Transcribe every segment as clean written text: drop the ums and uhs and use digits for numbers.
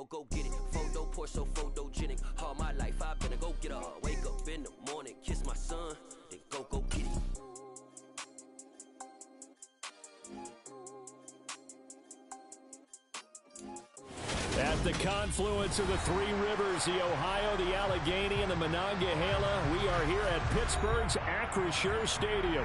go get it. Photo poor, so photogenic. All my life I've been a go-getter. Wake up in the morning, kiss my son, then go get it. At the confluence of the three rivers, the Ohio, the Allegheny, and the Monongahela, we are here at Pittsburgh's Acrisure Stadium.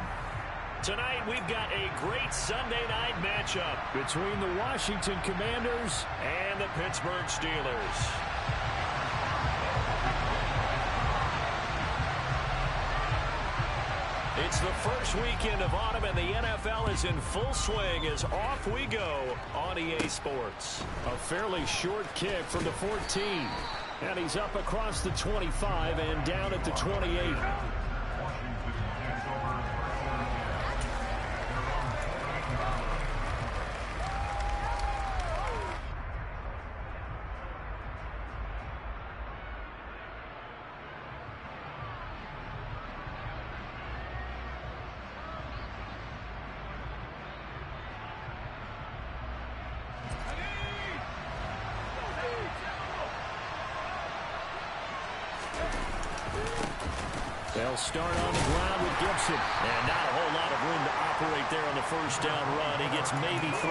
Tonight, we've got a great Sunday night matchup between the Washington Commanders and the Pittsburgh Steelers. It's the first weekend of autumn, and the NFL is in full swing as off we go on EA Sports. A fairly short kick from the 14. And he's up across the 25 and down at the 28. They'll start on the ground with Gibson. And not a whole lot of room to operate there on the first down run. He gets maybe 3.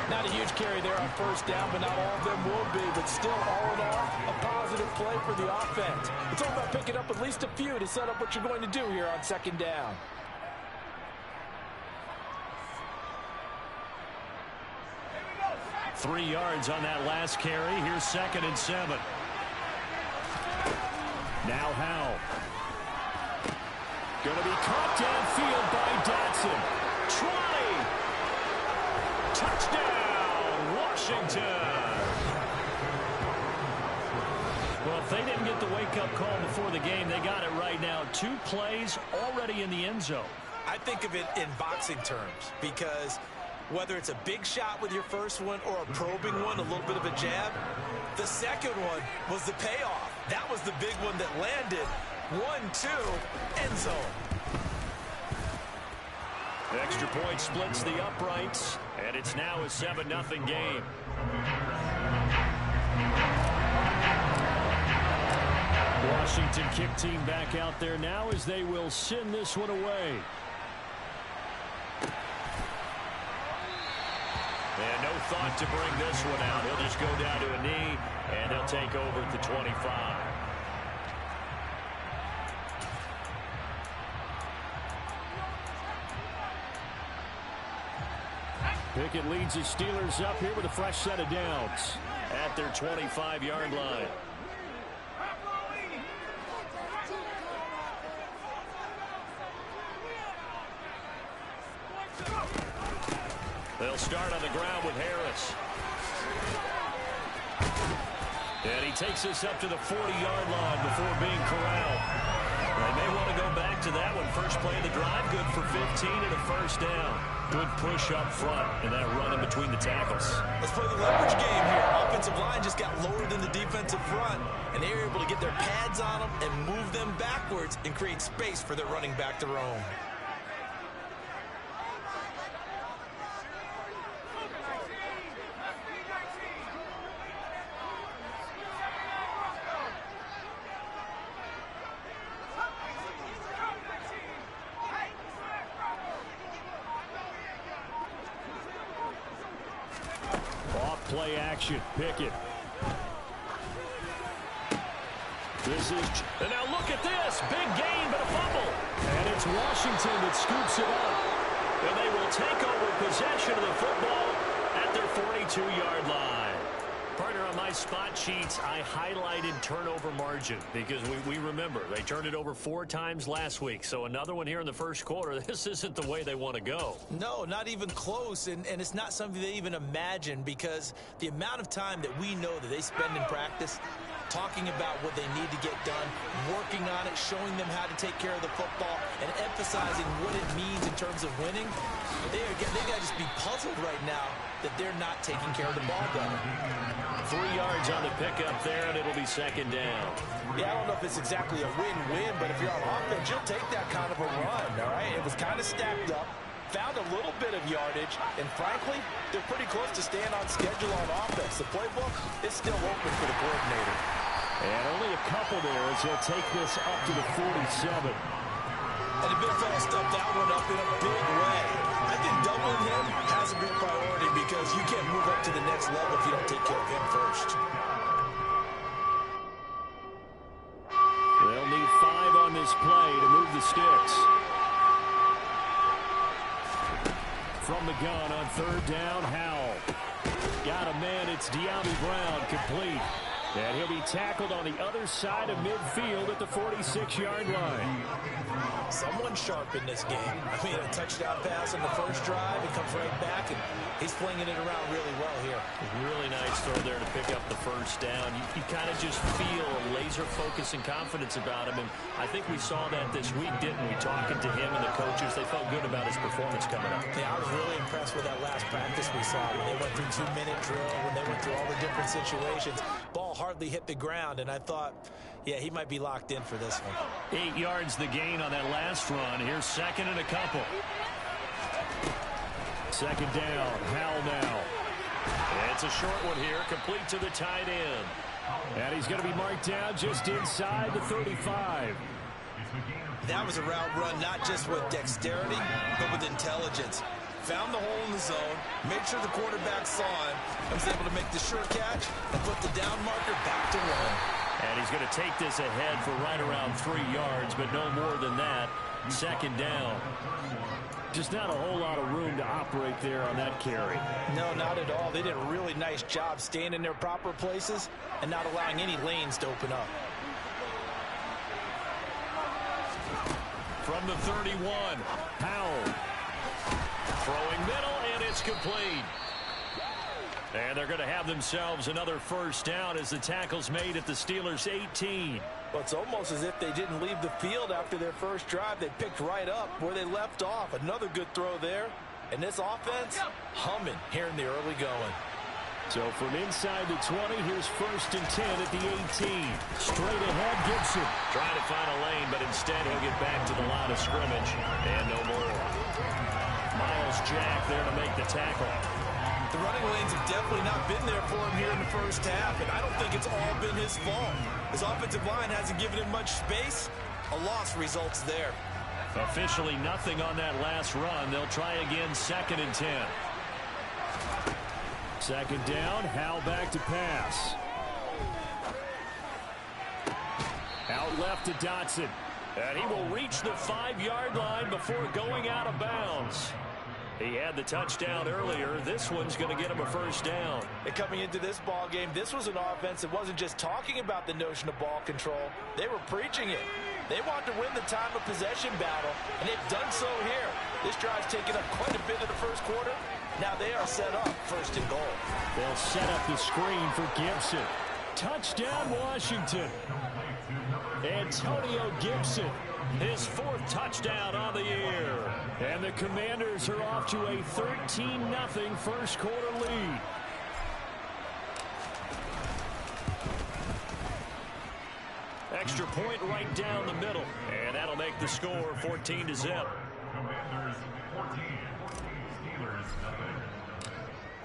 Not a huge carry there on first down, but not all of them will be. But still, all in all, a positive play for the offense. It's all about picking up at least a few to set up what you're going to do here on second down. Here we go. 3 yards on that last carry. Here's 2nd and 7. Now Howell. Going to be caught downfield by Dotson. Touchdown, Washington. Well, if they didn't get the wake-up call before the game, they got it right now. 2 plays already in the end zone. I think of it in boxing terms because whether it's a big shot with your first one or a probing one, a little bit of a jab, the second one was the payoff. That was the big one that landed. 1-2, end zone. The extra point splits the uprights, and it's now a 7-0 game. Washington kick team back out there now as they will send this one away. And no thought to bring this one out. He'll just go down to a knee, and he'll take over at the 25. Pickett leads the Steelers up here with a fresh set of downs at their 25-yard line. They'll start on the ground with Harris. And he takes us up to the 40-yard line before being corralled. They may want to go back to that one. First play of the drive, good for 15 and a first down. Good push up front and that run in between the tackles. Let's play the leverage game here. Offensive line just got lower than the defensive front, and they were able to get their pads on them and move them backwards and create space for their running back to roam. Play action. Pickett. And now look at this. Big gain, but a fumble. And it's Washington that scoops it up. And they will take over possession of the football at their 42-yard line. Partner, on my spot sheets, I highlighted turnover margin because we remember they turned it over 4 times last week. So another one here in the first quarter. This isn't the way they want to go. No, not even close. And it's not something they even imagine because the amount of time that we know that they spend in practice talking about what they need to get done, working on it, showing them how to take care of the football, and emphasizing what it means in terms of winning. They got to just be puzzled right now that they're not taking care of the ball better. 3 yards on the pickup there, and it'll be second down. Yeah, I don't know if it's exactly a win-win, but if you're on offense, you'll take that kind of a run, all right? It was kind of stacked up. found a little bit of yardage, and frankly, they're pretty close to staying on schedule on offense. The playbook is still open for the coordinator. And only a couple there as he'll take this up to the 47. And the big fella stepped that one up in a big way. I think doubling him has to be a priority because you can't move up to the next level if you don't take care of him first. They'll need 5 on this play to move the sticks. From the gun on 3rd down, Howell. Got a man, it's De'Ami Brown, complete. And he'll be tackled on the other side of midfield at the 46-yard line. Someone sharp in this game. I mean, a touchdown pass on the first drive. It comes right back, and he's flinging it around really well here. Really nice throw there to pick up the first down. You kind of just feel a laser focus and confidence about him, and I think we saw that this week, didn't we? Talking to him and the coaches, they felt good about his performance coming up. Yeah, I was really impressed with that last practice we saw when they went through 2-minute drill, when they went through all the different situations. Ball hardly hit the ground, and I thought, yeah, he might be locked in for this one. 8 yards the gain on that last run. Here's 2nd and a couple. 2nd down, Howell now. It's a short one here, complete to the tight end. And he's going to be marked down just inside the 35. That was a route run not just with dexterity, but with intelligence. Found the hole in the zone, made sure the quarterback saw him, and was able to make the sure catch and put the down marker back to run. And he's going to take this ahead for right around 3 yards, but no more than that. 2nd down. Just not a whole lot of room to operate there on that carry. No, not at all. They did a really nice job staying in their proper places and not allowing any lanes to open up. From the 31, Howell. Throwing middle, and it's complete. And they're going to have themselves another first down as the tackle's made at the Steelers' 18. Well, it's almost as if they didn't leave the field after their first drive. They picked right up where they left off. Another good throw there. And this offense, humming here in the early going. So from inside the 20, here's 1st and 10 at the 18. Straight ahead, Gibson. Trying to find a lane, but instead he'll get back to the line of scrimmage. And no more. Miles Jack there to make the tackle. The running lanes have definitely not been there for him here in the first half, and I don't think it's all been his fault. His offensive line hasn't given him much space. A loss results there. Officially nothing on that last run. They'll try again 2nd and 10. 2nd down, Howell back to pass. Out left to Dotson. And he will reach the 5-yard line before going out of bounds. He had the touchdown earlier. This one's going to get him a first down. And coming into this ball game, this was an offense that wasn't just talking about the notion of ball control. They were preaching it. They wanted to win the time of possession battle, and they've done so here. This drive's taken up quite a bit of the first quarter. Now they are set up 1st and goal. They'll set up the screen for Gibson. Touchdown, Washington. Antonio Gibson. His 4th touchdown on the year. And the Commanders are off to a 13-0 first quarter lead. Extra point right down the middle. And that'll make the score 14-0.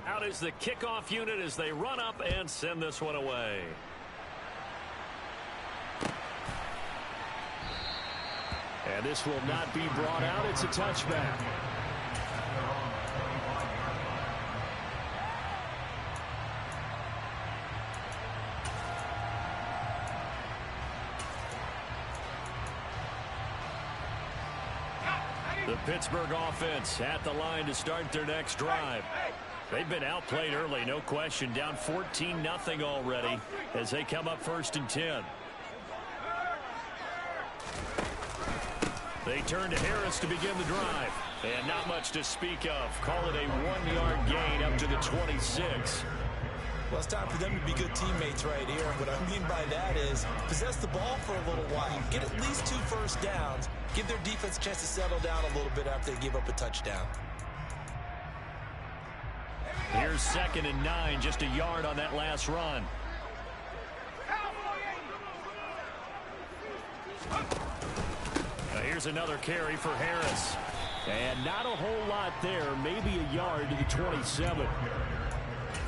Out is the kickoff unit as they run up and send this one away. And this will not be brought out. It's a touchback. The Pittsburgh offense at the line to start their next drive. They've been outplayed early, no question. Down 14-0 already as they come up 1st and 10. They turn to Harris to begin the drive. And not much to speak of. Call it a 1-yard gain up to the 26. Well, it's time for them to be good teammates right here. And what I mean by that is possess the ball for a little while. Get at least 2 first downs. Give their defense a chance to settle down a little bit after they give up a touchdown. Here's 2nd and 9, just a yard on that last run. Now here's another carry for Harris. And not a whole lot there, maybe a yard to the 27.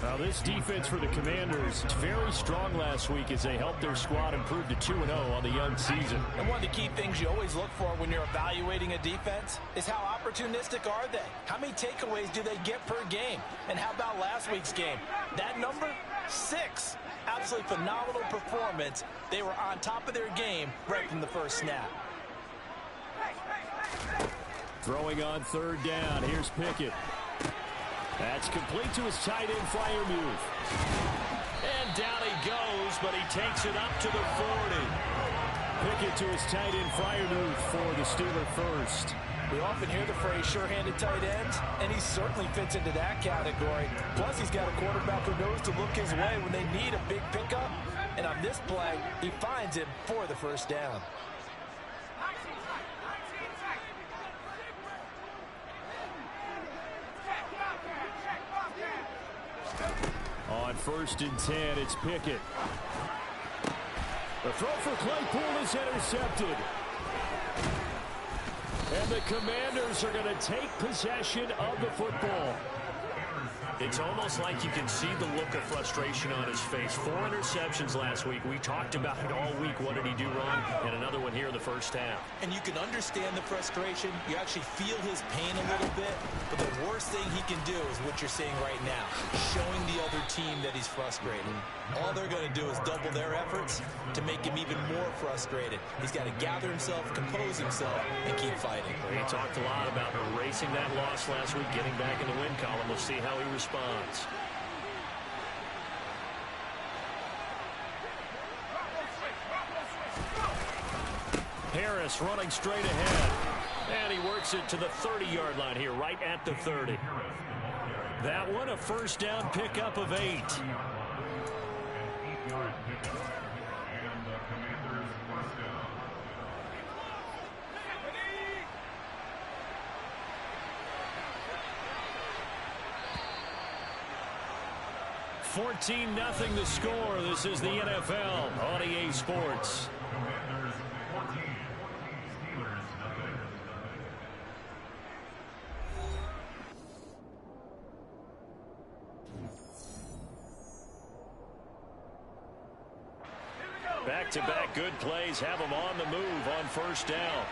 Now, this defense for the Commanders, very strong last week as they helped their squad improve to 2-0 on the young season. And one of the key things you always look for when you're evaluating a defense is how opportunistic are they? How many takeaways do they get per game? And how about last week's game? That number, 6. Absolutely phenomenal performance. They were on top of their game right from the first snap. Throwing on third down. Here's Pickett. That's complete to his tight end Freiermuth. And down he goes, but he takes it up to the 40. Pickett to his tight end Freiermuth for the Steeler first. We often hear the phrase sure-handed tight ends, and he certainly fits into that category. Plus, he's got a quarterback who knows to look his way when they need a big pickup. And on this play, he finds him for the first down. On 1st and 10, it's Pickett. The throw for Claypool is intercepted. And the Commanders are going to take possession of the football. It's almost like you can see the look of frustration on his face. 4 interceptions last week. We talked about it all week. What did he do wrong? And another one here in the first half. And you can understand the frustration. You actually feel his pain a little bit. But the worst thing he can do is what you're seeing right now, showing the other team that he's frustrated. All they're going to do is double their efforts to make him even more frustrated. He's got to gather himself, compose himself, and keep fighting. He talked a lot about erasing that loss last week, getting back in the win column. We'll see how he responds. Harris running straight ahead. And he works it to the 30-yard line here, right at the 30. That one, a first down pickup of 8. $14-0 the score. This is the NFL on EA Sports. Back-to-back good plays have them on the move on first down.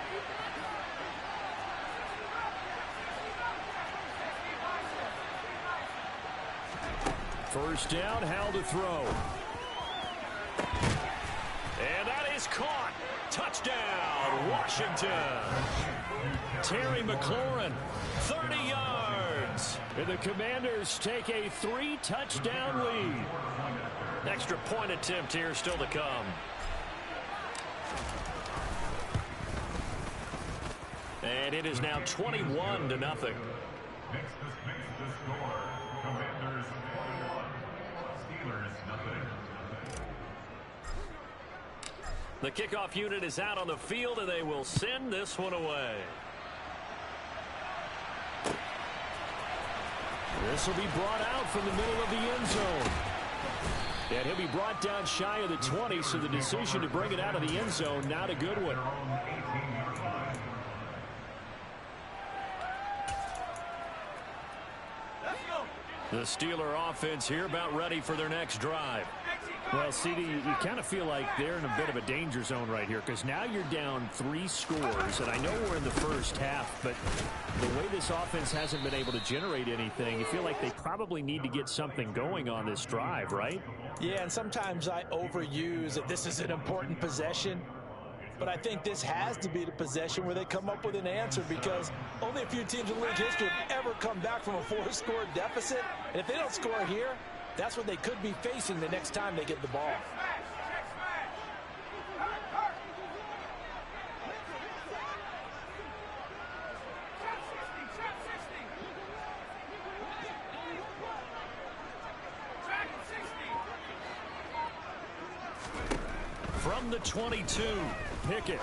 First down, Howell to throw. And that is caught. Touchdown, Washington. Terry McLaurin, 30 yards. And the Commanders take a 3-touchdown lead. Extra point attempt here still to come. And it is now 21-0. Next to the score, Commanders 21, Steelers 0. The kickoff unit is out on the field, and they will send this one away. This will be brought out from the middle of the end zone. And he'll be brought down shy of the 20, so the decision to bring it out of the end zone, not a good one. The Steeler offense here about ready for their next drive. Well, CD, you kind of feel like they're in a bit of a danger zone right here because now you're down 3 scores, and I know we're in the first half, but the way this offense hasn't been able to generate anything, you feel like they probably need to get something going on this drive, right? Yeah, and sometimes I overuse that this is an important possession. But I think this has to be the possession where they come up with an answer because only a few teams in league history have ever come back from a 4-score deficit. And if they don't score here, that's what they could be facing the next time they get the ball. From the 22, Pickett.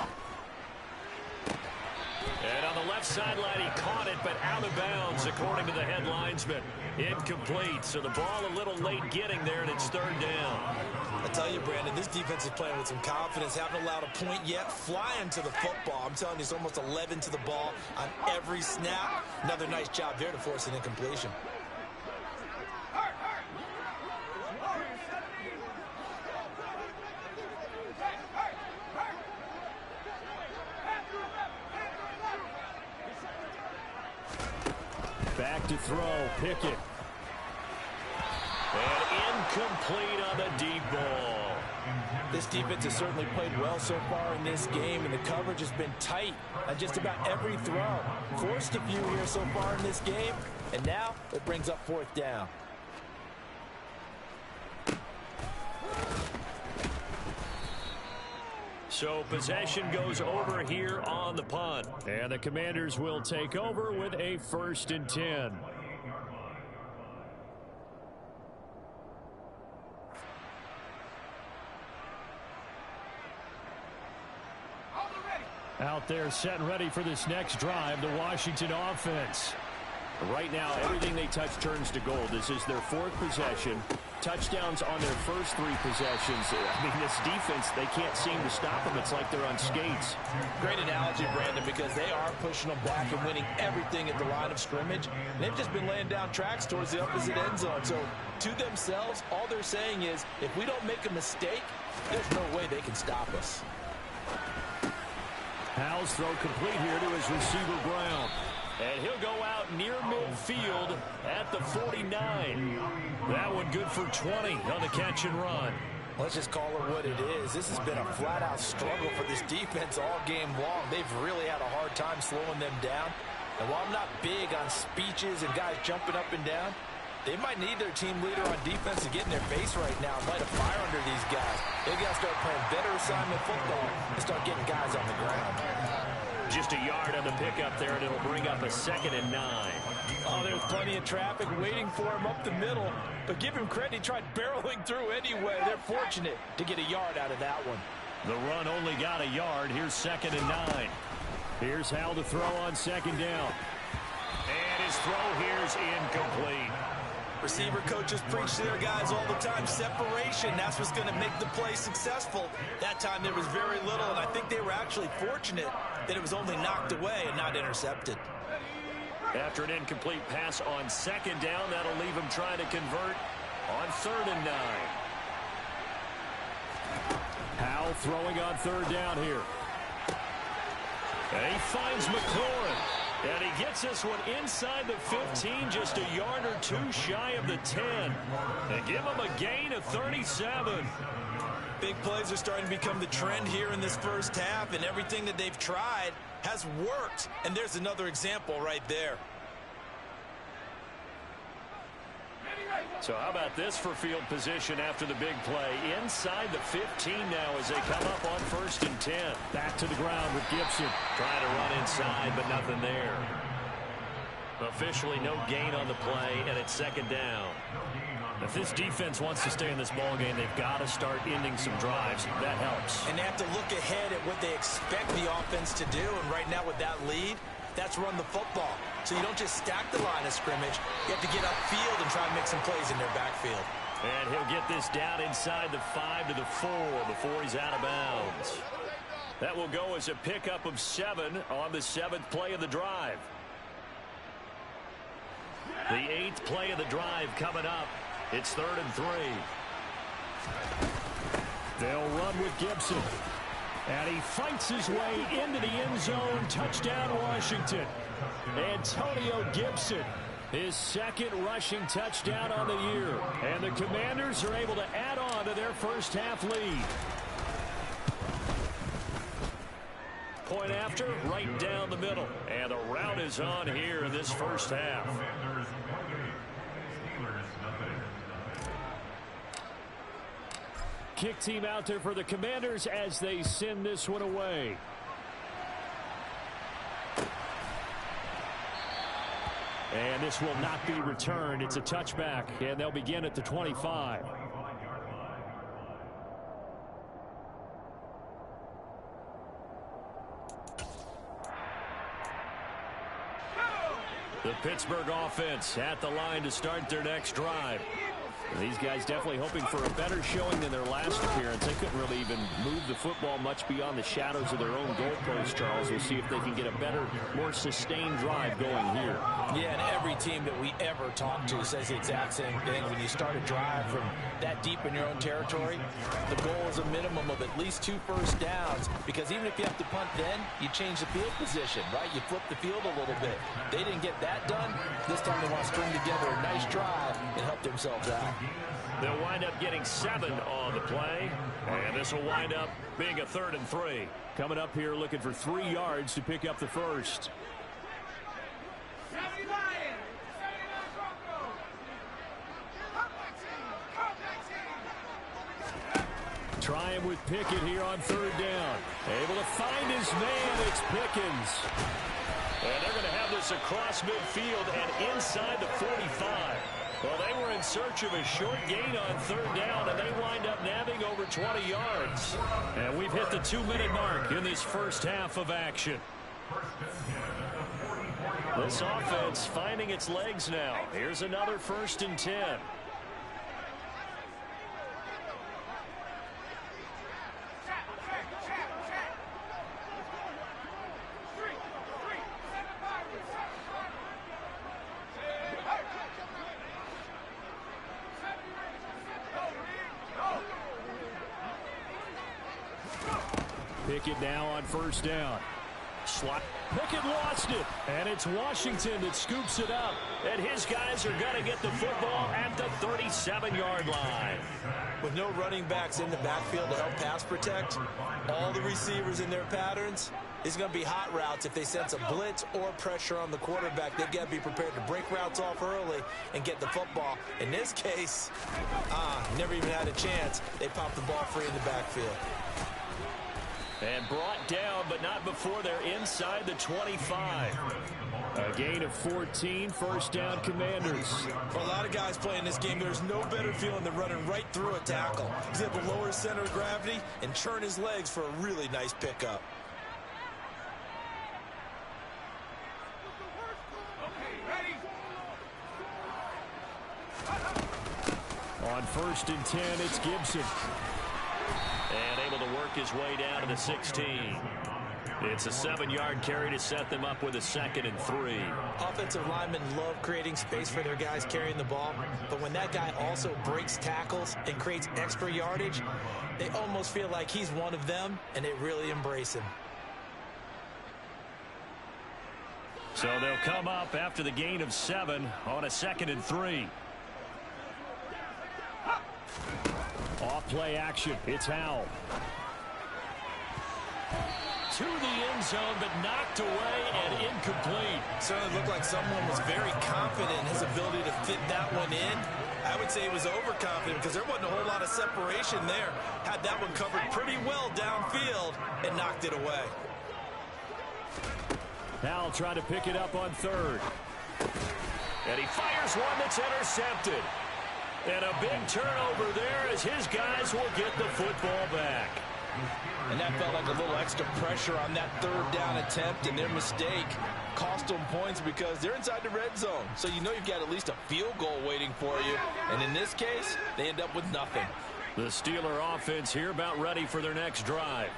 And on the left sideline, he caught it, but out of bounds, according to the head linesman. Incomplete, so the ball a little late getting there, and it's third down. I tell you, Brandon, this defense is playing with some confidence. Haven't allowed a point yet. Flying to the football. I'm telling you, it's almost 11 to the ball on every snap. Another nice job there to force an incompletion. Back to throw, Pickett. And incomplete on the deep ball. This defense has certainly played well so far in this game, and the coverage has been tight on just about every throw. Forced a few here so far in this game, and now it brings up fourth down. So possession goes over here on the punt. And the Commanders will take over with a 1st and 10. Out there set and ready for this next drive, the Washington offense. Right now, everything they touch turns to gold. This is their 4th possession. Touchdowns on their first 3 possessions. I mean, this defense, they can't seem to stop them. It's like they're on skates. Great analogy, Brandon, because they are pushing them back and winning everything at the line of scrimmage. And they've just been laying down tracks towards the opposite end zone. So to themselves, all they're saying is, if we don't make a mistake, there's no way they can stop us. Howell's throw complete here to his receiver, Brown. And he'll go out near midfield at the 49. That one good for 20 on the catch and run. Let's just call it what it is. This has been a flat-out struggle for this defense all game long. They've really had a hard time slowing them down. And while I'm not big on speeches and guys jumping up and down, they might need their team leader on defense to get in their face right now and light a fire under these guys. They got to start playing better assignment football and start getting guys on the ground. Just a yard on the pickup there, and it'll bring up a 2nd and 9. Oh, there's plenty of traffic waiting for him up the middle. But give him credit, he tried barreling through anyway. They're fortunate to get a yard out of that one. The run only got a yard. Here's 2nd and 9. Here's Howell to throw on 2nd down. And his throw here's incomplete. Receiver coaches preach to their guys all the time. Separation, that's what's going to make the play successful. That time there was very little, and I think they were actually fortunate that it was only knocked away and not intercepted. After an incomplete pass on 2nd down, that'll leave him trying to convert on 3rd and 9. Howell throwing on 3rd down here. And he finds McLaurin. And he gets this one inside the 15, just a yard or 2 shy of the 10. And give him a gain of 37. Big plays are starting to become the trend here in this first half, and everything that they've tried has worked. And there's another example right there. So how about this for field position after the big play? Inside the 15 now as they come up on 1st and 10. Back to the ground with Gibson. Trying to run inside, but nothing there. Officially no gain on the play, and it's 2nd down. If this defense wants to stay in this ballgame, they've got to start ending some drives. That helps. And they have to look ahead at what they expect the offense to do. And right now with that lead, that's run the football. So you don't just stack the line of scrimmage. You have to get upfield and try and make some plays in their backfield. And he'll get this down inside the 5 to the 4 before he's out of bounds. That will go as a pickup of 7 on the 7th play of the drive. The 8th play of the drive coming up. It's 3rd and 3. They'll run with Gibson. And he fights his way into the end zone. Touchdown, Washington. Antonio Gibson, his 2nd rushing touchdown on the year. And the Commanders are able to add on to their first half lead. Point after, right down the middle. And the route is on here in this first half. Kick team out there for the Commanders as they send this one away. And this will not be returned. It's a touchback, and they'll begin at the 25. The Pittsburgh offense at the line to start their next drive. These guys definitely hoping for a better showing than their last appearance. They couldn't really even move the football much beyond the shadows of their own goalpost, Charles. We'll see if they can get a better, more sustained drive going here. Yeah, and every team that we ever talk to says the exact same thing. When you start a drive from that deep in your own territory, the goal is a minimum of at least 2 first downs, because even if you have to punt then, you change the field position, right? You flip the field a little bit. They didn't get that done. This time they want to string together a nice drive and help themselves out. They'll wind up getting 7 on the play, and this will wind up being a 3rd and 3. Coming up here looking for 3 yards to pick up the first. Try him with Pickett here on 3rd down. Able to find his man. It's Pickens. And they're going to have this across midfield and inside the 45. Well, they were in search of a short gain on 3rd down, and they wind up nabbing over 20 yards. And we've hit the 2-minute mark in this first half of action. This offense finding its legs now. Here's another 1st and 10. Pickett now on 1st down. Slot. Pickett lost it. And it's Washington that scoops it up. And his guys are going to get the football at the 37-yard line. With no running backs in the backfield to help pass protect, all the receivers in their patterns, it's going to be hot routes. If they sense a blitz or pressure on the quarterback, they've got to be prepared to break routes off early and get the football. In this case, never even had a chance. They popped the ball free in the backfield. And brought down, but not before they're inside the 25. A gain of 14, 1st down Commanders. For a lot of guys playing this game, there's no better feeling than running right through a tackle. He's able to lower his center of gravity and churn his legs for a really nice pickup. On 1st and 10, it's Gibson. And able to work his way down to the 16. It's a 7-yard carry to set them up with a 2nd and 3. Offensive linemen love creating space for their guys carrying the ball, but when that guy also breaks tackles and creates extra yardage, they almost feel like he's one of them, and they really embrace him. So they'll come up after the gain of 7 on a 2nd and 3. Off play action. It's Howell. To the end zone, but knocked away and incomplete. Certainly looked like someone was very confident in his ability to fit that one in. I would say he was overconfident because there wasn't a whole lot of separation there. Had that one covered pretty well downfield and knocked it away. Howell trying to pick it up on 3rd. And he fires one that's intercepted. And a big turnover there as his guys will get the football back. And that felt like a little extra pressure on that 3rd down attempt, and their mistake cost them points because they're inside the red zone. So you know you've got at least a field goal waiting for you. And in this case, they end up with nothing. The Steeler offense here about ready for their next drive.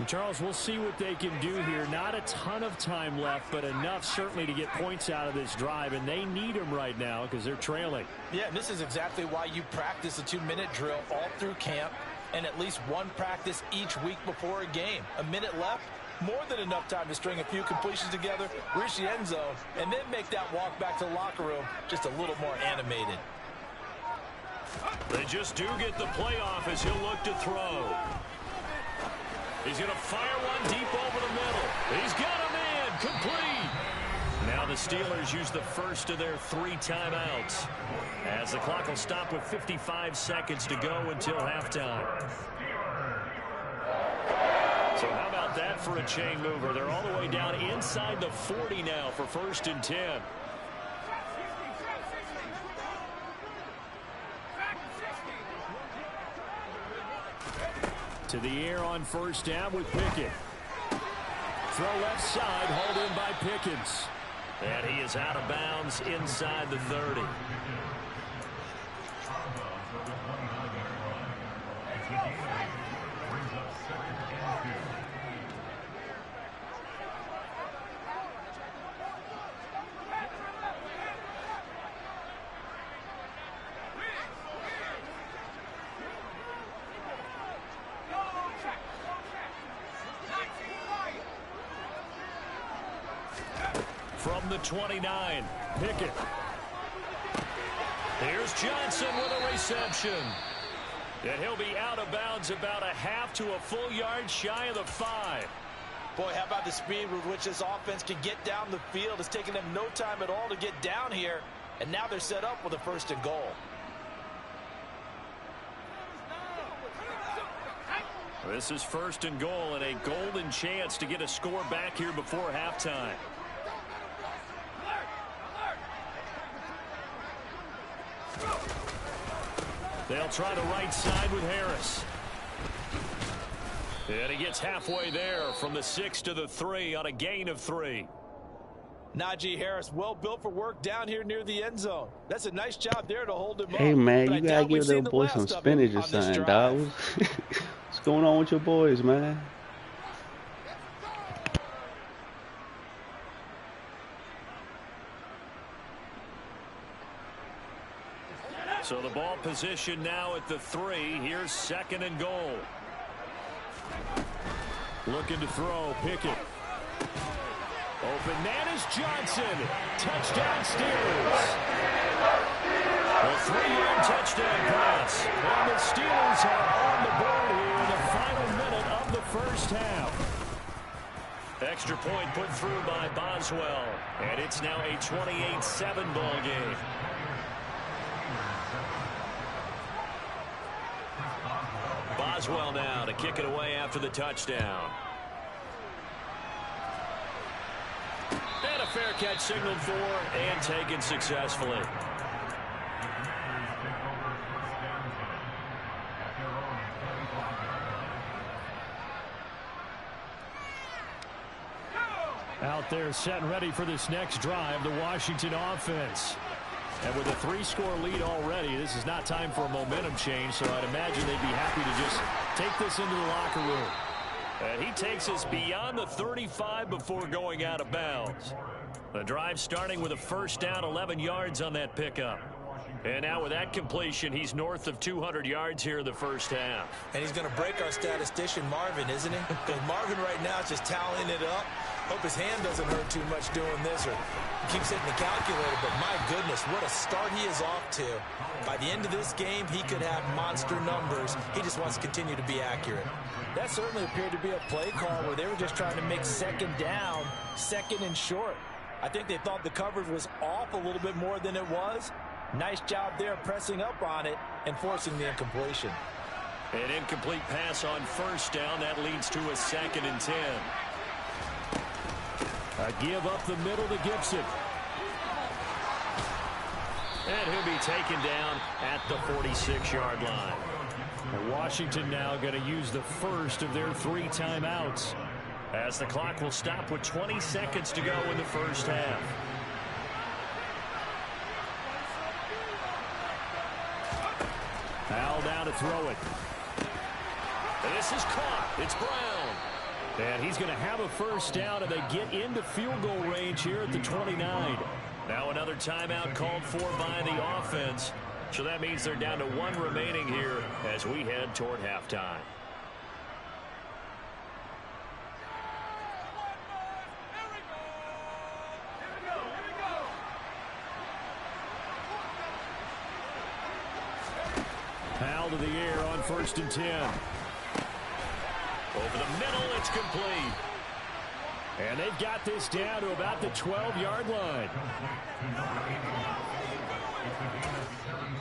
Charles, we'll see what they can do here. Not a ton of time left, but enough certainly to get points out of this drive, and they need them right now because they're trailing. Yeah, and this is exactly why you practice a 2-minute drill all through camp and at least one practice each week before a game. A minute left, more than enough time to string a few completions together, reach the end zone, and then make that walk back to the locker room just a little more animated. They just do get the playoff as he'll look to throw. He's going to fire one deep over the middle. He's got him in. Complete. Now the Steelers use the first of their 3 timeouts as the clock will stop with 55 seconds to go until halftime. So how about that for a chain mover? They're all the way down inside the 40 now for 1st and 10. To the air on 1st down with Pickett. Throw left side, hauled in by Pickens. And he is out of bounds inside the 30. From the 29, Pickett. Here's Johnson with a reception. And he'll be out of bounds about a half to a full yard shy of the 5. Boy, how about the speed with which this offense can get down the field? It's taken them no time at all to get down here. And now they're set up with a 1st and goal. This is 1st and goal and a golden chance to get a score back here before halftime. They'll try the right side with Harris. And he gets halfway there from the 6 to the 3 on a gain of 3. Najee Harris, well built for work down here near the end zone. That's a nice job there to hold him up. Hey, man, you gotta give little boy some spinach or something, dog. What's going on with your boys, man? So the ball position now at the 3. Here's 2nd and goal. Looking to throw, Pickett. Open man is Johnson. Touchdown Steelers. A 3-yard touchdown pass. And the Steelers are on the board here in the final minute of the 1st half. Extra point put through by Boswell. And it's now a 28-7 ball game. Boswell now to kick it away after the touchdown. And a fair catch signaled for and taken successfully. Out there set and ready for this next drive, the Washington offense. And with a 3-score lead already, this is not time for a momentum change, so I'd imagine they'd be happy to just take this into the locker room. And he takes us beyond the 35 before going out of bounds. The drive starting with a 1st down, 11 yards on that pickup. And now with that completion, he's north of 200 yards here in the 1st half. And he's going to break our statistician Marvin, isn't he? Because Marvin right now is just tallying it up. Hope his hand doesn't hurt too much doing this, or he keeps hitting the calculator. But my goodness, what a start he is off to. By the end of this game, he could have monster numbers. He just wants to continue to be accurate. That certainly appeared to be a play call where they were just trying to make 2nd down, 2nd and short. I think they thought the coverage was off a little bit more than it was. Nice job there pressing up on it and forcing the incompletion. An incomplete pass on 1st down. That leads to a 2nd and 10. A give up the middle to Gibson. And he'll be taken down at the 46-yard line. And Washington now going to use the first of their 3 timeouts. As the clock will stop with 20 seconds to go in the 1st half. Al down to throw it. And this is caught. It's Brown. And he's going to have a 1st down, and they get into field goal range here at the 29. Now another timeout called for by the offense. So that means they're down to 1 remaining here as we head toward halftime. Powell to the air on 1st and 10. Over the middle, it's complete. And they've got this down to about the 12-yard line.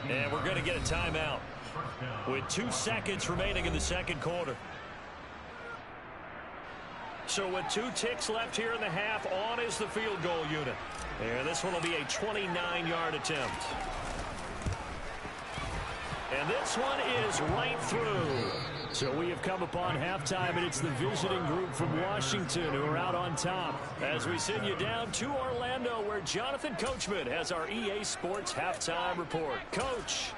And we're going to get a timeout with 2 seconds remaining in the 2nd quarter. So with 2 ticks left here in the half, on is the field goal unit. And this one will be a 29-yard attempt. And this one is right through. So we have come upon halftime, and it's the visiting group from Washington who are out on top. As we send you down to Orlando, where Jonathan Coachman has our EA Sports halftime report. Coach,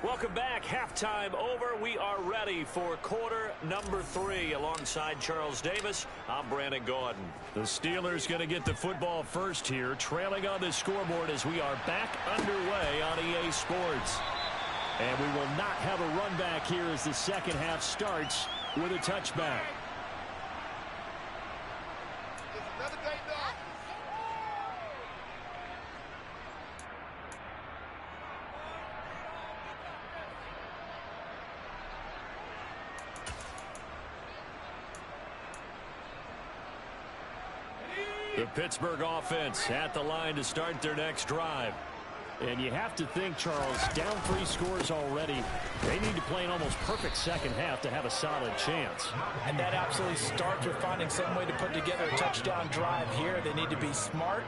welcome back. Halftime over. We are ready for quarter number 3. Alongside Charles Davis, I'm Brandon Gordon. The Steelers going to get the football first here, trailing on the scoreboard as we are back underway on EA Sports. And we will not have a run back here as the second half starts with a touchback. The Pittsburgh offense at the line to start their next drive. And you have to think, Charles, down 3 scores already. They need to play an almost perfect second half to have a solid chance. And that absolutely starts with finding some way to put together a touchdown drive here. They need to be smart,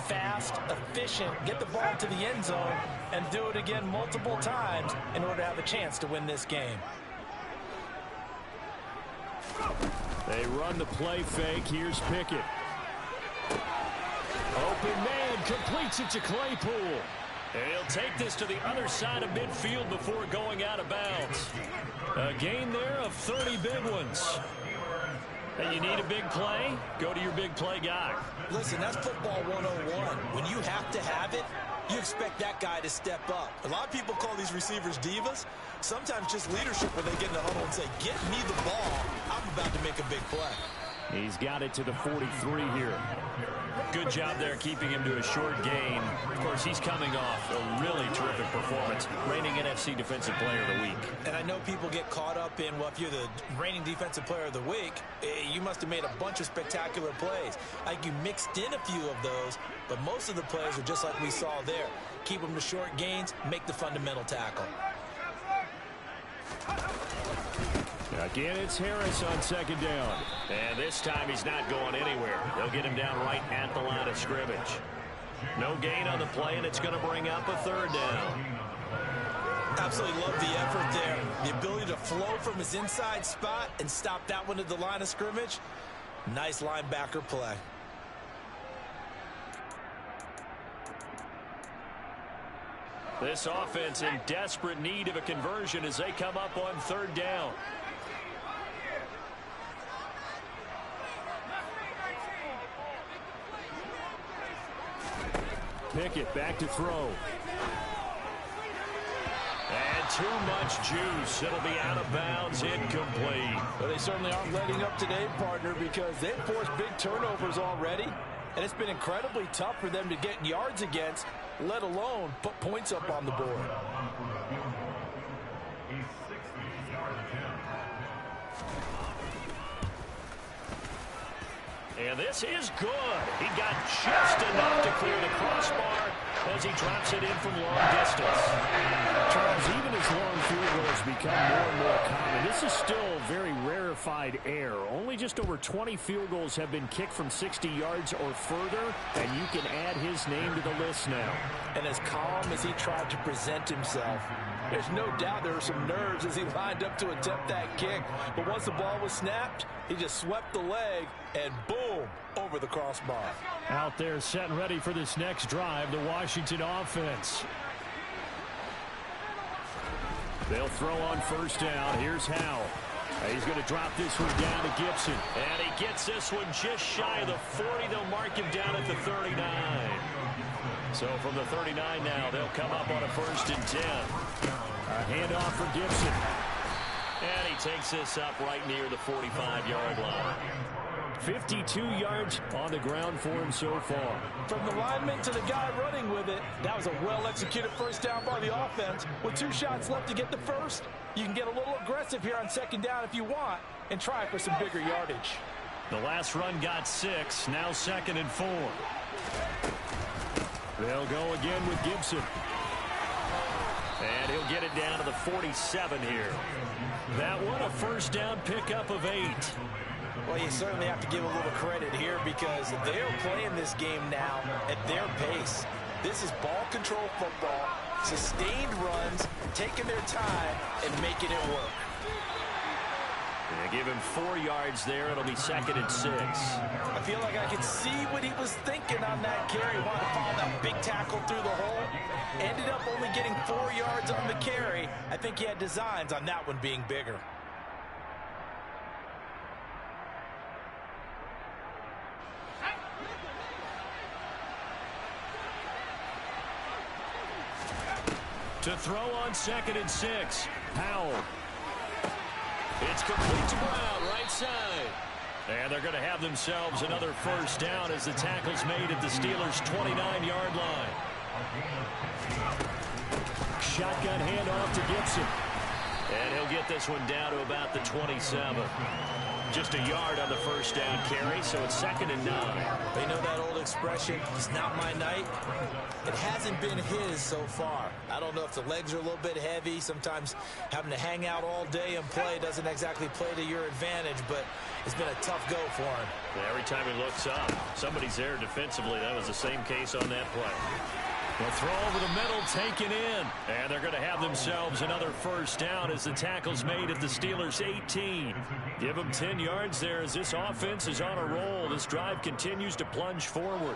fast, efficient, get the ball to the end zone, and do it again multiple times in order to have a chance to win this game. They run the play fake. Here's Pickett. Open man, completes it to Claypool. And he'll take this to the other side of midfield before going out of bounds. A gain there of 30 big ones. And you need a big play? Go to your big play guy. Listen, that's football 101. When you have to have it, you expect that guy to step up. A lot of people call these receivers divas. Sometimes just leadership when they get in the huddle and say, get me the ball. I'm about to make a big play. He's got it to the 43 here. Good job there keeping him to a short gain. Of course, he's coming off a really terrific performance. Reigning NFC Defensive Player of the Week. And I know people get caught up in, well, if you're the reigning Defensive Player of the Week, you must have made a bunch of spectacular plays. Like you mixed in a few of those, but most of the plays are just like we saw there. Keep them to short gains, make the fundamental tackle. Again, it's Harris on second down. And this time he's not going anywhere. They'll get him down right at the line of scrimmage. No gain on the play, and it's going to bring up a third down. Absolutely love the effort there. The ability to flow from his inside spot and stop that one at the line of scrimmage. Nice linebacker play. This offense in desperate need of a conversion as they come up on third down. Pickett back to throw. And too much juice. It'll be out of bounds, incomplete. Well, they certainly aren't letting up today, partner, because they've forced big turnovers already. And it's been incredibly tough for them to get yards against, let alone put points up on the board. And this is good. He got just enough to clear the crossbar as he drops it in from long distance. Charles, even as long field goals become more and more common, this is still very rarefied air. Only just over 20 field goals have been kicked from 60 yards or further, and you can add his name to the list now. And as calm as he tried to present himself, there's no doubt there were some nerves as he lined up to attempt that kick. But once the ball was snapped, he just swept the leg and boom, over the crossbar. Out there set and ready for this next drive, the Washington offense. They'll throw on first down. Here's Howell. He's going to drop this one down to Gibson. And he gets this one just shy of the 40. They'll mark him down at the 39. So from the 39 now, they'll come up on a 1st and 10. A handoff for Gibson. And he takes this up right near the 45-yard line. 52 yards on the ground for him so far. From the lineman to the guy running with it, that was a well-executed first down by the offense. With 2 shots left to get the first, you can get a little aggressive here on second down if you want and try for some bigger yardage. The last run got 6, now 2nd and 4. They'll go again with Gibson. And he'll get it down to the 47 here. That one a first down pickup of 8. Well, you certainly have to give a little credit here because they're playing this game now at their pace. This is ball control football, sustained runs, taking their time and making it work. They give him 4 yards there. It'll be 2nd and 6. I feel like I could see what he was thinking on that carry. Wanted to follow that big tackle through the hole. Ended up only getting 4 yards on the carry. I think he had designs on that one being bigger. To throw on 2nd and 6. Howell. It's complete to Brown, right side. And they're going to have themselves another first down as the tackle's made at the Steelers' 29-yard line. Shotgun handoff to Gibson. And he'll get this one down to about the 27. Just a yard on the first down carry, so it's 2nd and 9. They know that old expression, it's not my night. It hasn't been his so far. I don't know if the legs are a little bit heavy. Sometimes having to hang out all day and play doesn't exactly play to your advantage, but it's been a tough go for him. Yeah, every time he looks up, somebody's there defensively. That was the same case on that play. The throw over the middle, taken in. And they're going to have themselves another first down as the tackle's made at the Steelers' 18. Give them 10 yards there as this offense is on a roll. This drive continues to plunge forward.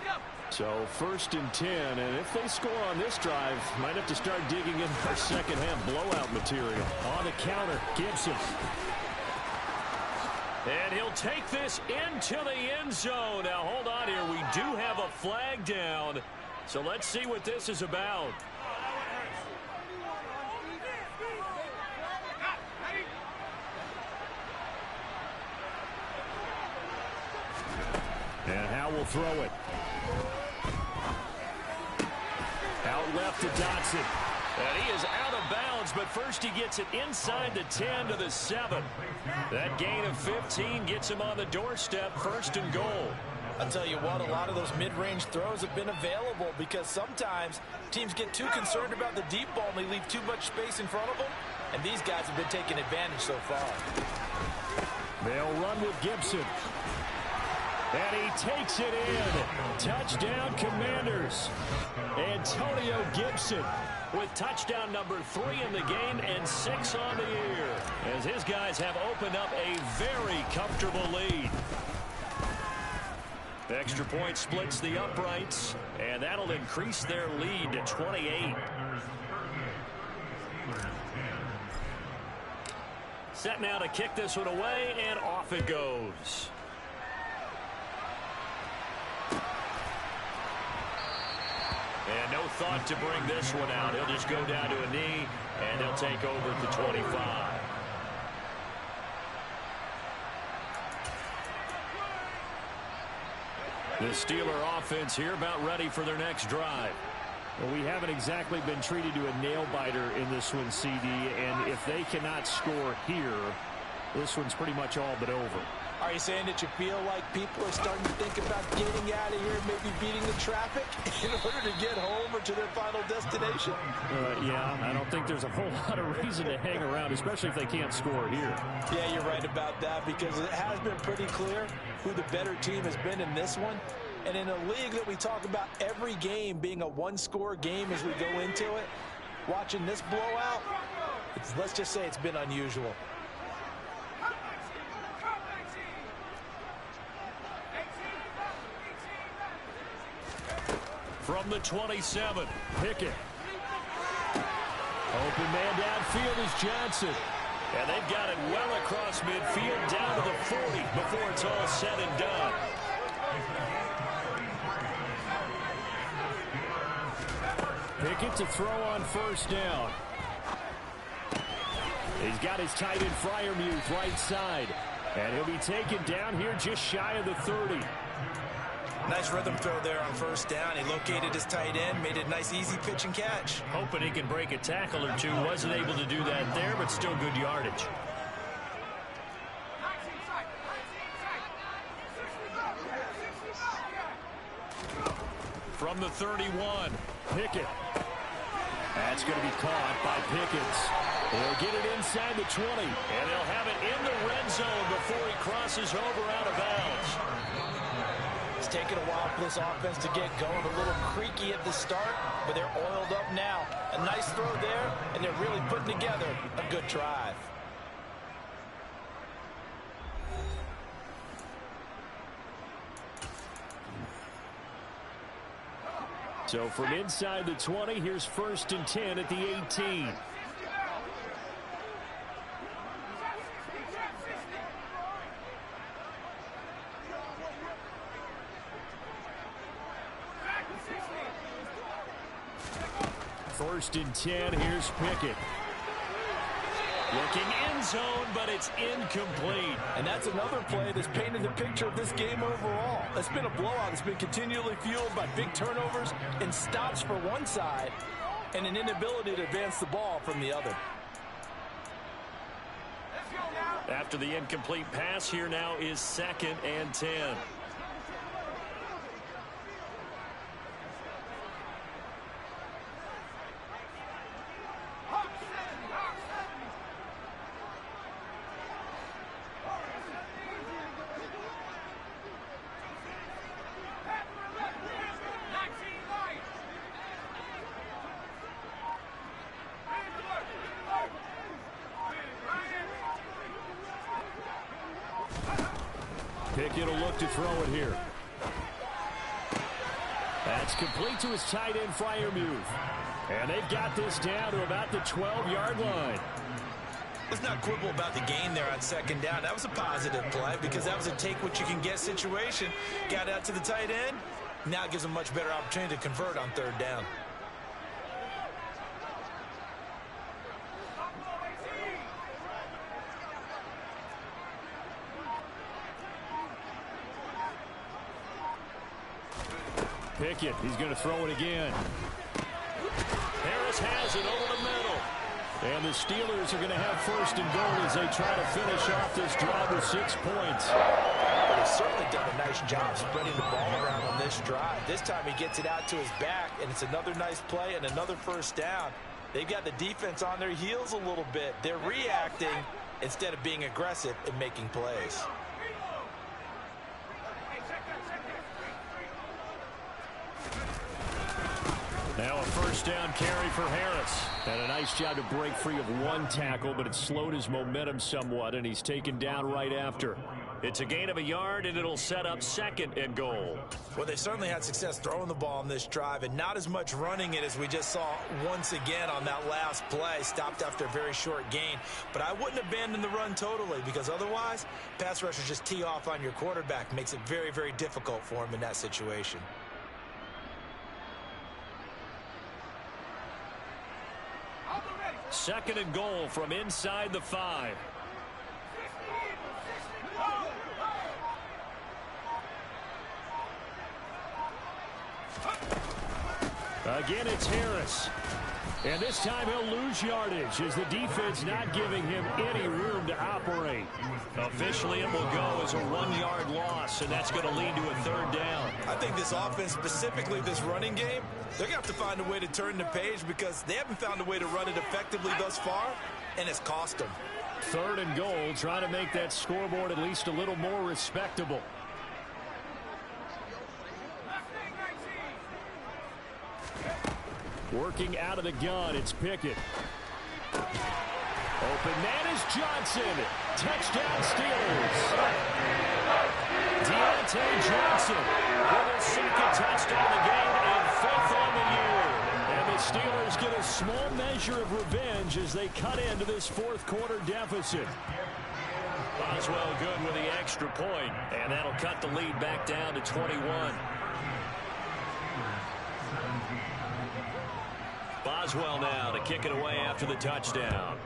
So 1st and 10, and if they score on this drive, might have to start digging in our second-half blowout material. On the counter, Gibson. And he'll take this into the end zone. Now, hold on here. We do have a flag down. So let's see what this is about. And Howe will throw it. Out left to Dotson. And he is out of bounds, but first he gets it inside the 10 to the 7. That gain of 15 gets him on the doorstep, 1st and goal. I'll tell you what, a lot of those mid-range throws have been available because sometimes teams get too concerned about the deep ball and they leave too much space in front of them, and these guys have been taking advantage so far. They'll run with Gibson. And he takes it in. Touchdown, Commanders. Antonio Gibson with touchdown number 3 in the game and 6 on the year, as his guys have opened up a very comfortable lead. Extra point splits the uprights, and that'll increase their lead to 28. Set now to kick this one away, and off it goes. And no thought to bring this one out. He'll just go down to a knee, and they'll take over at the 25. The Steeler offense here about ready for their next drive. Well, we haven't exactly been treated to a nail-biter in this one, CD, and if they cannot score here, this one's pretty much all but over. Are you saying that you feel like people are starting to think about getting out of here, maybe beating the traffic in order to get home or to their final destination? Yeah, I don't think there's a whole lot of reason to hang around, especially if they can't score here. Yeah, you're right about that because it has been pretty clear who the better team has been in this one. And in a league that we talk about every game being a one-score game as we go into it, watching this blowout, let's just say it's been unusual. From the 27, Pickett. Open man downfield is Johnson. And they've got it well across midfield down to the 40 before it's all said and done. Pickett to throw on first down. He's got his tight end Freiermuth right side. And he'll be taken down here just shy of the 30. Nice rhythm throw there on first down. He located his tight end, made it a nice easy pitch and catch. Hoping he can break a tackle or two. Wasn't able to do that there, but still good yardage. From the 31, Pickett. That's going to be caught by Pickens. They'll get it inside the 20. And they'll have it in the red zone before he crosses over out of bounds. It's taken a while for this offense to get going. A little creaky at the start, but they're oiled up now. A nice throw there, and they're really putting together a good drive. So from inside the 20, here's 1st and 10 at the 18. First and 10, here's Pickett. Looking end zone, but it's incomplete. And that's another play that's painted the picture of this game overall. It's been a blowout. It's been continually fueled by big turnovers and stops for one side and an inability to advance the ball from the other. After the incomplete pass, here now is 2nd and 10. Pickett will look to throw it here. That's complete to his tight end, Freiermuth. And they've got this down to about the 12-yard line. Let's not quibble about the gain there on 2nd down. That was a positive play because that was a take-what-you-can-get situation. Got out to the tight end. Now it gives them a much better opportunity to convert on 3rd down. Pickett, he's going to throw it again. Harris has it over the middle. And the Steelers are going to have 1st and goal as they try to finish off this drive with 6 points. But he's certainly done a nice job spreading the ball around on this drive. This time he gets it out to his back, and it's another nice play and another 1st down. They've got the defense on their heels a little bit. They're reacting instead of being aggressive and making plays. Now a 1st down carry for Harris. And a nice job to break free of one tackle, but it slowed his momentum somewhat, and he's taken down right after. It's a gain of a yard, and it'll set up 2nd and goal. Well, they certainly had success throwing the ball on this drive, and not as much running it as we just saw once again on that last play. Stopped after a very short gain. But I wouldn't abandon the run totally, because otherwise, pass rushers just tee off on your quarterback. Makes it very, very difficult for him in that situation. 2nd and goal from inside the 5. Again, it's Harris. And this time he'll lose yardage as the defense not giving him any room to operate. Officially, it will go as a 1-yard loss, and that's going to lead to a 3rd down. I think this offense, specifically this running game, they're going to have to find a way to turn the page because they haven't found a way to run it effectively thus far, and it's cost them. 3rd and goal, trying to make that scoreboard at least a little more respectable. Working out of the gun, it's Pickett. Open man is Johnson. Touchdown Steelers. Deontay Johnson with his 2nd touchdown of the game and 5th on the year. And the Steelers get a small measure of revenge as they cut into this 4th quarter deficit. Boswell good with the extra point, and that'll cut the lead back down to 21. Boswell now to kick it away after the touchdown.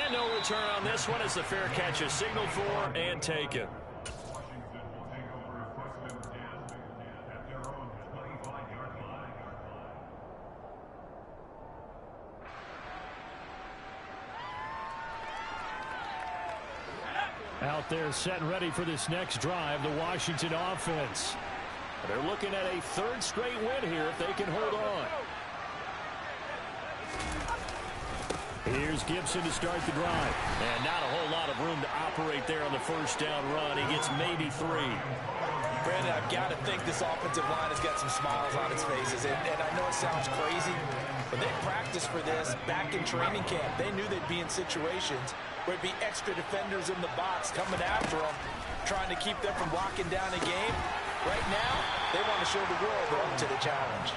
And no return on this one as the fair catch is signaled for and taken. Out there set and ready for this next drive, the Washington offense. They're looking at a 3rd straight win here if they can hold on. Here's Gibson to start the drive. And not a whole lot of room to operate there on the 1st down run. He gets maybe 3. Brandon, I've got to think this offensive line has got some smiles on its faces. And I know it sounds crazy, but they practiced for this back in training camp. They knew they'd be in situations where it'd be extra defenders in the box coming after them, trying to keep them from locking down a game. Right now, they want to show the world they're up to the challenge.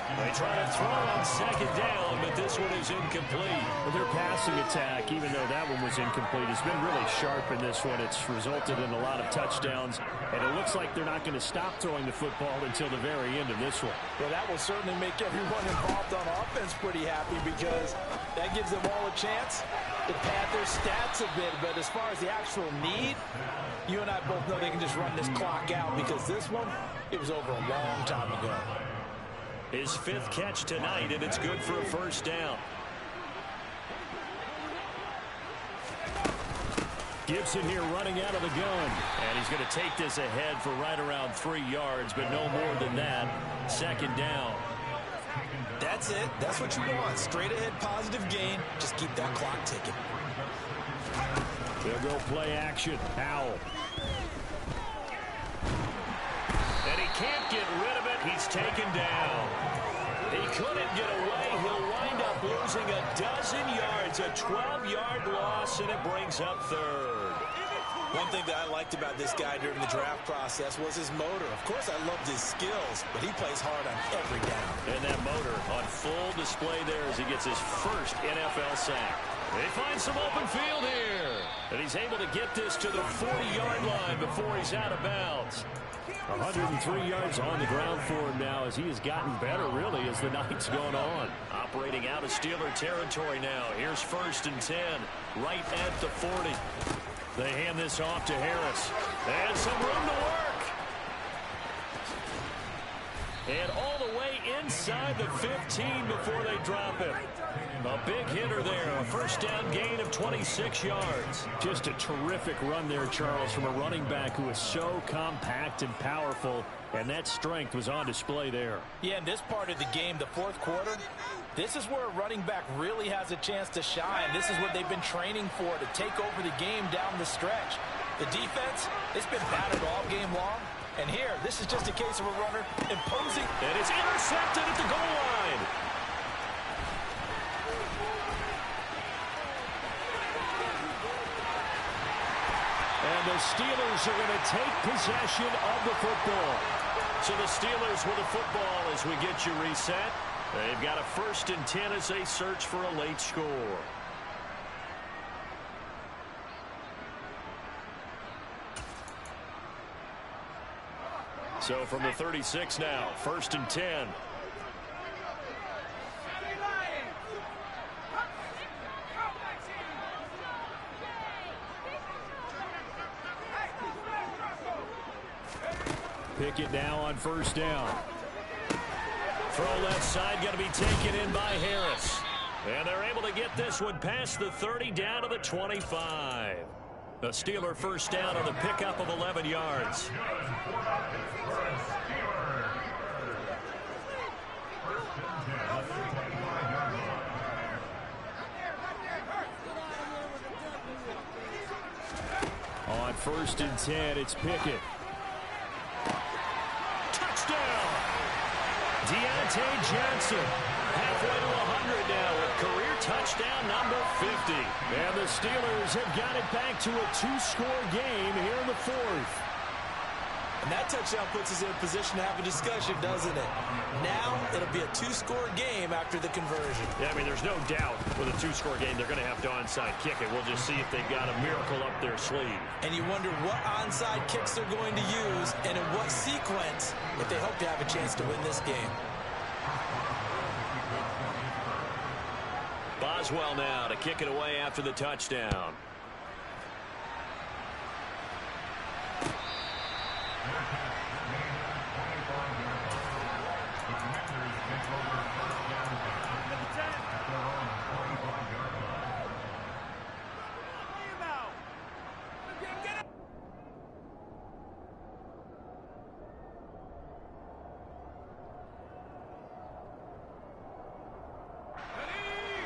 They try to throw on second down, but this one is incomplete. Well, their passing attack, even though that one was incomplete, has been really sharp in this one. It's resulted in a lot of touchdowns, and it looks like they're not going to stop throwing the football until the very end of this one. Well, that will certainly make everyone involved on offense pretty happy because that gives them all a chance to pad their stats a bit. But as far as the actual need, you and I both know they can just run this clock out because this one, it was over a long time ago. His 5th catch tonight, and it's good for a first down. Gibson here running out of the gun. And he's going to take this ahead for right around 3 yards, but no more than that. Second down. That's it. That's what you want. Straight ahead positive gain. Just keep that clock ticking. They'll go play action. Howell. And he can't get rid of it. He's taken down. He couldn't get away. He'll wind up losing a dozen yards, a 12-yard loss, and it brings up 3rd. One thing that I liked about this guy during the draft process was his motor. Of course, I loved his skills, but he plays hard on every down. And that motor on full display there as he gets his first NFL sack. They find some open field here. And he's able to get this to the 40-yard line before he's out of bounds. 103 yards on the ground for him now as he has gotten better, really, as the night's gone on. Operating out of Steeler territory now. Here's 1st and 10, right at the 40. They hand this off to Harris. And some room to work. And all the way inside the 15 before they drop him. A big hitter there. A first down gain of 26 yards. Just a terrific run there, Charles, from a running back who is so compact and powerful. And that strength was on display there. Yeah, in this part of the game, the 4th quarter, this is where a running back really has a chance to shine. This is what they've been training for, to take over the game down the stretch. The defense, it's been battered all game long. And here, this is just a case of a runner imposing. And it's intercepted at the goal line. And the Steelers are going to take possession of the football. So the Steelers with the football as we get you reset. They've got a 1st and 10 as they search for a late score. So from the 36 now, 1st and 10. Pickett now on 1st down. Throw left side, going to be taken in by Harris. And they're able to get this one past the 30 down to the 25. The Steeler first down on the pickup of 11 yards. On 1st and 10, it's Pickett. Touchdown! Deontay Johnson, halfway to 100 now with career touchdown number 50. And the Steelers have got it back to a 2-score game here in the 4th. And that touchdown puts us in a position to have a discussion, doesn't it? Now it'll be a 2-score game after the conversion. Yeah, I mean, there's no doubt with a 2-score game they're going to have to onside kick it. We'll just see if they've got a miracle up their sleeve. And you wonder what onside kicks they're going to use and in what sequence if they hope to have a chance to win this game. Boswell now to kick it away after the touchdown.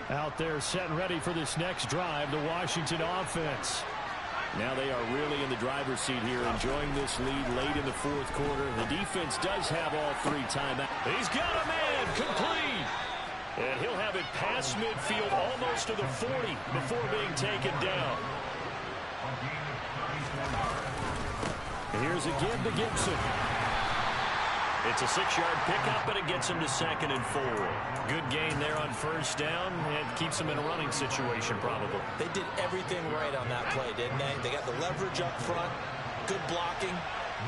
Out there set and ready for this next drive, the Washington offense. Now they are really in the driver's seat here, enjoying this lead late in the 4th quarter. The defense does have all 3 timeouts. He's got a man complete. And he'll have it past midfield almost to the 40 before being taken down. Here's again to Gibson. It's a 6-yard pickup, but it gets him to 2nd and 4. Good gain there on 1st down, and keeps him in a running situation probably. They did everything right on that play, didn't they? They got the leverage up front, good blocking,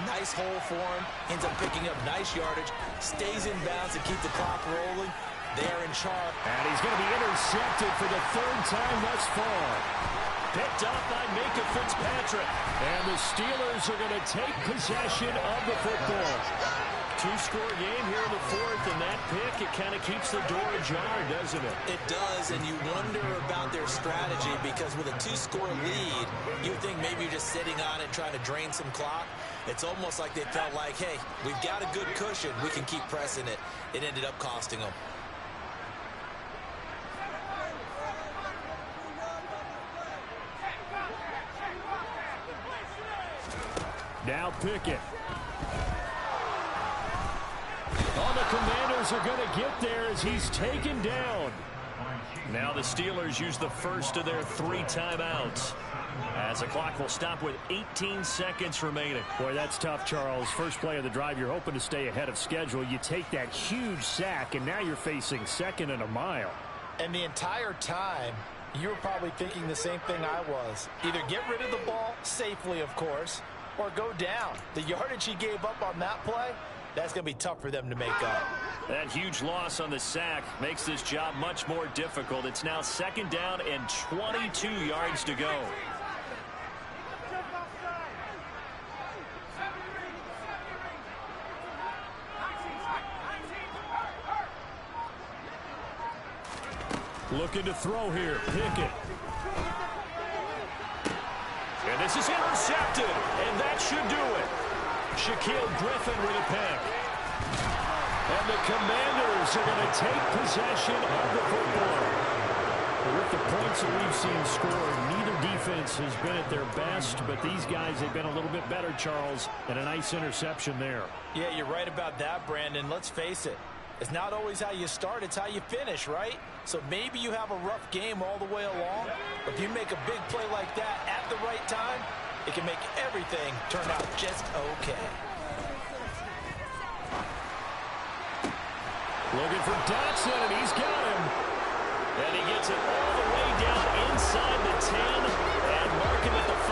nice hole for him, ends up picking up nice yardage, stays in bounds to keep the clock rolling. They're in charge. And he's going to be intercepted for the 3rd time thus far. Picked up by Micah Fitzpatrick. And the Steelers are going to take possession of the football. 2-score game here in the 4th, and that pick, it kind of keeps the door ajar, doesn't it? It does, and you wonder about their strategy because with a 2-score lead, you think maybe you're just sitting on it trying to drain some clock. It's almost like they felt like, hey, we've got a good cushion. We can keep pressing it. It ended up costing them. Now Pickett. Oh, the Commanders are going to get there as he's taken down. Now the Steelers use the first of their 3 timeouts, as the clock will stop with 18 seconds remaining. Boy, that's tough, Charles. First play of the drive, you're hoping to stay ahead of schedule. You take that huge sack, and now you're facing 2nd and a mile. And the entire time, you were probably thinking the same thing I was. Either get rid of the ball, safely, of course, or go down. The yardage he gave up on that play, that's going to be tough for them to make up. That huge loss on the sack makes this job much more difficult. It's now 2nd down and 22 yards to go. Looking to throw here. Pickett. And this is intercepted, and that should do it. Shaquille Griffin with a pick. And the Commanders are going to take possession of the football. With the points that we've seen scored, neither defense has been at their best, but these guys have been a little bit better, Charles, and a nice interception there. Yeah, you're right about that, Brandon. Let's face it. It's not always how you start, it's how you finish, right? So maybe you have a rough game all the way along, but if you make a big play like that at the right time, it can make everything turn out just okay. Looking for Dotson, and he's got him. And he gets it all